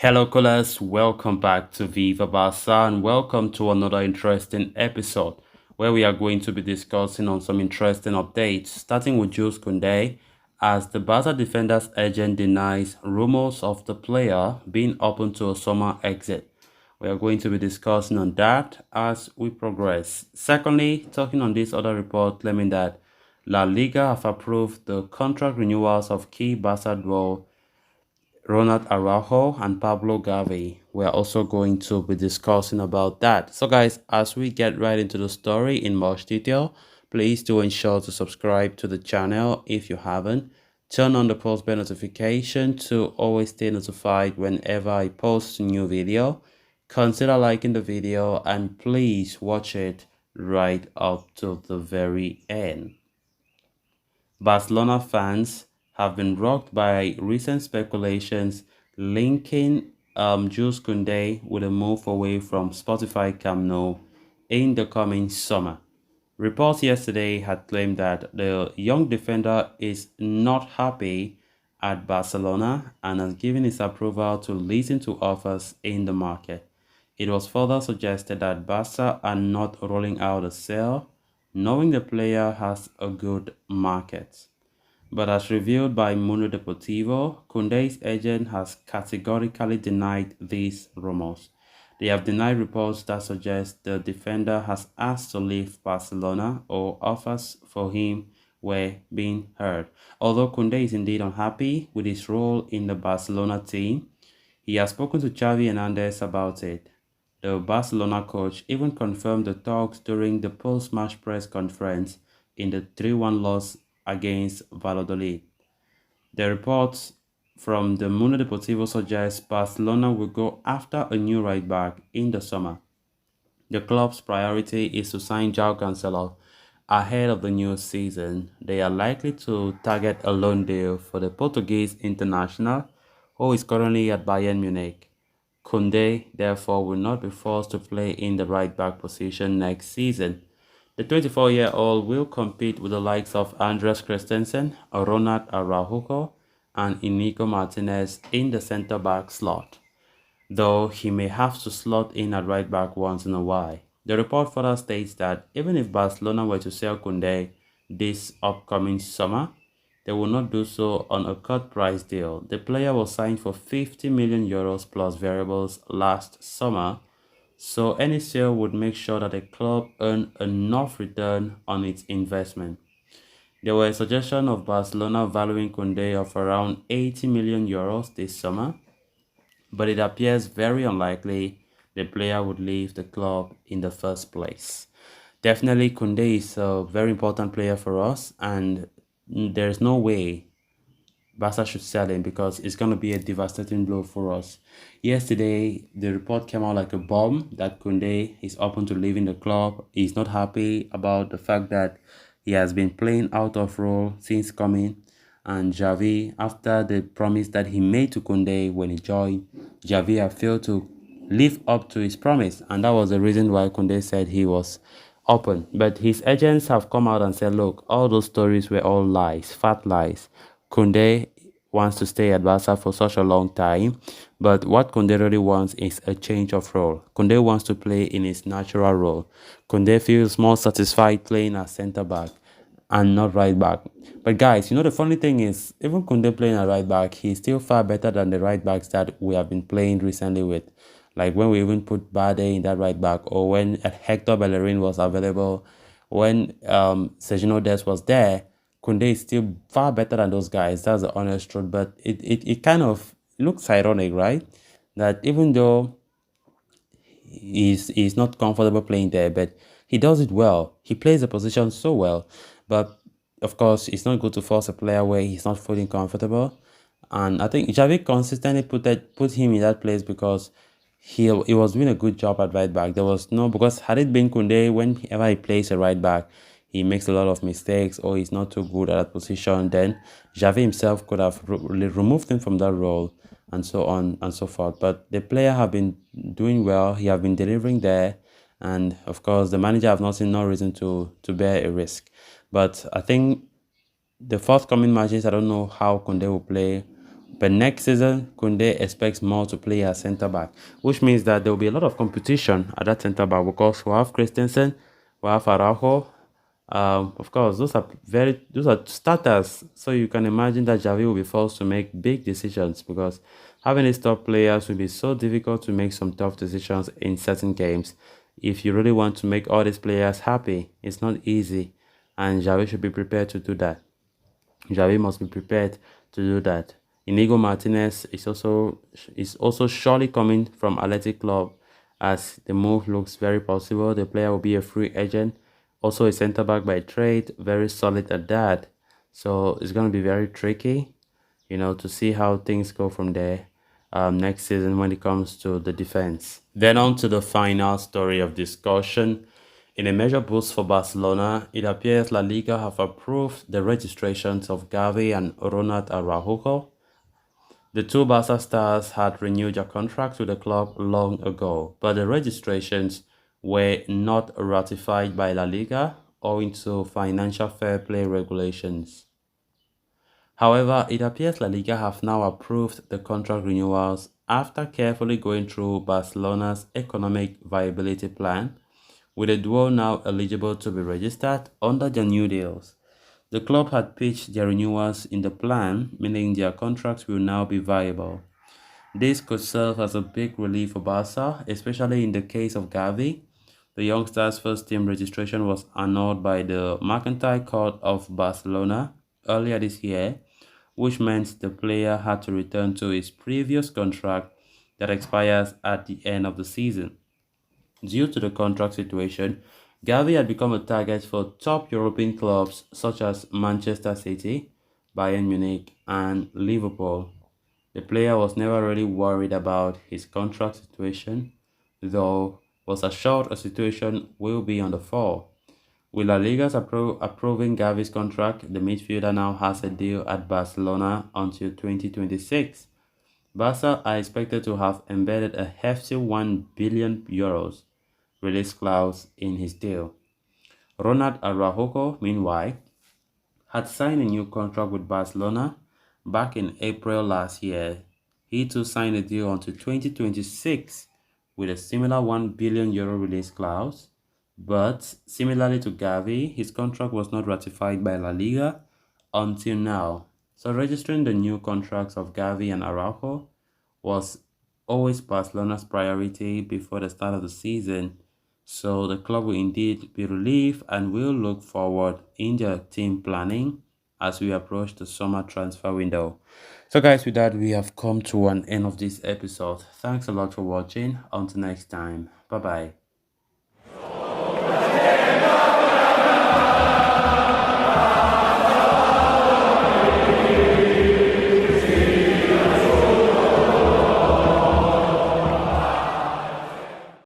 Hello, callers. Welcome back to Viva Barca and welcome to another interesting episode where we are going to be discussing on some interesting updates, starting with Jules Kounde as the Barca defender's agent denies rumors of the player being open to a summer exit. We are going to be discussing on that as we progress. Secondly, talking on this other report claiming that La Liga have approved the contract renewals of key Barca duo Ronald Araujo and Pablo Gavi. We're also going to be discussing about that. So guys, as we get right into the story in much detail, please do ensure to subscribe to the channel if you haven't. Turn on the post bell notification to always stay notified whenever I post a new video. Consider liking the video and please watch it right up to the very end. Barcelona fans have been rocked by recent speculations linking Jules Kounde with a move away from Spotify Camp Nou in the coming summer. Reports yesterday had claimed that the young defender is not happy at Barcelona and has given his approval to listen to offers in the market. It was further suggested that Barca are not rolling out a sale, knowing the player has a good market. But as revealed by Mundo Deportivo, Kounde's agent has categorically denied these rumors. They have denied reports that suggest the defender has asked to leave Barcelona or offers for him were being heard. Although Kounde is indeed unhappy with his role in the Barcelona team, he has spoken to Xavi Hernandez about it. The Barcelona coach even confirmed the talks during the post-match press conference in the 3-1 loss against Valladolid. The reports from the Mundo Deportivo suggest Barcelona will go after a new right back in the summer. The club's priority is to sign João Cancelo ahead of the new season. They are likely to target a loan deal for the Portuguese international, who is currently at Bayern Munich. Kounde, therefore, will not be forced to play in the right back position next season. The 24-year-old will compete with the likes of Andres Christensen, Ronald Araujo, and Inigo Martinez in the centre-back slot, though he may have to slot in at right back once in a while. The report further states that even if Barcelona were to sell Kounde this upcoming summer, they will not do so on a cut price deal. The player was signed for 50 million euros plus variables last summer, so any sale would make sure that the club earned enough return on its investment. There were a suggestion of Barcelona valuing Kounde of around 80 million euros this summer, but it appears very unlikely the player would leave the club in the first place. Definitely, Kounde is a very important player for us, and there's no way Barca should sell him because it's going to be a devastating blow for us. Yesterday, the report came out like a bomb that Kounde is open to leaving the club. He's not happy about the fact that he has been playing out of role since coming. And Xavi, after the promise that he made to Kounde when he joined, Xavi have failed to live up to his promise. And that was the reason why Kounde said he was open. But his agents have come out and said, look, all those stories were all lies, fat lies. Kounde wants to stay at Barca for such a long time, but what Kounde really wants is a change of role. Kounde wants to play in his natural role. Kounde feels more satisfied playing as centre-back and not right-back. But guys, the funny thing is, even Kounde playing at right-back, he's still far better than the right-backs that we have been playing recently with. Like when we even put Bade in that right-back, or when Hector Bellerin was available, when Sergio Dest was there, Kounde is still far better than those guys. That's the honest truth. But it kind of looks ironic, right? That even though he's not comfortable playing there, but he does it well. He plays the position so well. But of course, it's not good to force a player where he's not feeling comfortable. And I think Xavi consistently put him in that place because he was doing a good job at right back. There was no, because had it been Kounde, whenever he plays a right back, he makes a lot of mistakes or he's not too good at that position, then Xavi himself could have removed him from that role and so on and so forth. But the player have been doing well. He have been delivering there. And of course, the manager have not seen no reason to bear a risk. But I think the forthcoming matches, I don't know how Kounde will play But next season, Kounde expects more to play as centre back, which means that there will be a lot of competition at that centre back because we have Christensen, we have Araujo. Of course, those are starters. So you can imagine that Javi will be forced to make big decisions because having these top players will be so difficult to make some tough decisions in certain games. If you really want to make all these players happy, it's not easy, and Javi should be prepared to do that. Javi must be prepared to do that. Inigo Martinez is also surely coming from Athletic Club, as the move looks very possible. The player will be a free agent, also a centre back by trade, very solid at that. So it's going to be very tricky, to see how things go from there next season when it comes to the defense. Then on to the final story of discussion. In a major boost for Barcelona, it appears La Liga have approved the registrations of Gavi and Ronald Araujo. The two Barca stars had renewed their contracts with the club long ago, but the registrations were not ratified by La Liga owing to financial fair play regulations. However, it appears La Liga have now approved the contract renewals after carefully going through Barcelona's economic viability plan, with the duo now eligible to be registered under their new deals. The club had pitched their renewals in the plan, meaning their contracts will now be viable. This could serve as a big relief for Barca, especially in the case of Gavi. The youngster's first team registration was annulled by the Mercantile Court of Barcelona earlier this year, which meant the player had to return to his previous contract that expires at the end of the season. Due to the contract situation, Gavi had become a target for top European clubs such as Manchester City, Bayern Munich, and Liverpool. The player was never really worried about his contract situation, though was assured a situation will be on the fall. With La Liga's approving Gavi's contract, the midfielder now has a deal at Barcelona until 2026. Barca are expected to have embedded a hefty €1 billion release clause in his deal. Ronald Araujo, meanwhile, had signed a new contract with Barcelona back in April last year. He too signed a deal until 2026 with a similar €1 billion release clause. But similarly to Gavi, his contract was not ratified by La Liga until now. So registering the new contracts of Gavi and Araujo was always Barcelona's priority before the start of the season. So the club will indeed be relieved and will look forward in their team planning as we approach the summer transfer window. So guys, with that, we have come to an end of this episode. Thanks a lot for watching. Until next time. Bye bye.